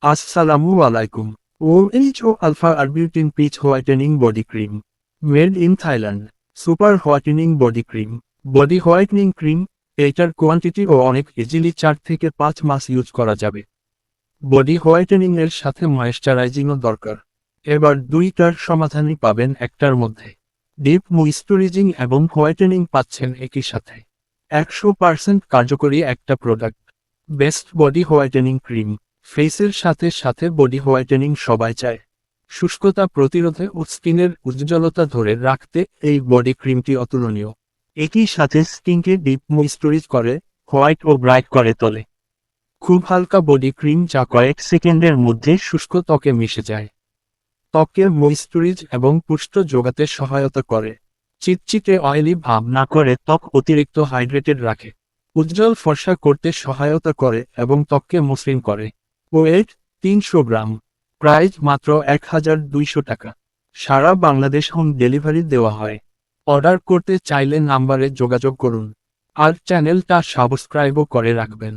আসসালামু আলাইকুম। OHO alpha arbutin peach whitening body cream. Made in Thailand. Super whitening body cream. Body whitening cream, এটার quantity ও অনেক easily 4 থেকে 5 মাস use করা যাবে। বডি হোয়াইটেনিং এর সাথে ময়েশ্চারাইজিংও দরকার। এবার দুইটার সমাধানই পাবেন একটার মধ্যে। ডিপ ময়েশ্চারাইজিং এবং হোয়াইটেনিং পাচ্ছেন একই সাথে। 100% কার্যকরী একটা product. Best body whitening cream. ফেসের সাথে সাথে বডি হোয়াইটেনিং সবাই চায়। শুষ্কতা প্রতিরোধে ও স্কিনের উজ্জ্বলতা ধরে রাখতে এই বডি ক্রিমটি অতুলনীয়। একই সাথে স্কিনকে ডিপ ময়েশ্চারাইজ করে, হোয়াইট ও ব্রাইট করে তোলে। খুব হালকা বডি ক্রিম যা কয়েক সেকেন্ডের মধ্যে শুষ্ক ত্বকে মিশে যায়। ত্বকে ময়েশ্চারাইজ এবং পুষ্ট যোগাতে সহায়তা করে। চিটচিটে অয়েলি ভাব না করে ত্বক অতিরিক্ত হাইড্রেটেড রাখে। উজ্জ্বল ফর্সা করতে সহায়তা করে এবং ত্বককে মসৃণ করে। ওয়েট 300 গ্রাম। প্রাইস মাত্র 1200 টাকা। সারা বাংলাদেশ হোম ডেলিভারি দেওয়া হয়। অর্ডার করতে চাইলে নাম্বারে যোগাযোগ করুন। আর চ্যানেলটা সাবস্ক্রাইবও করে রাখবেন।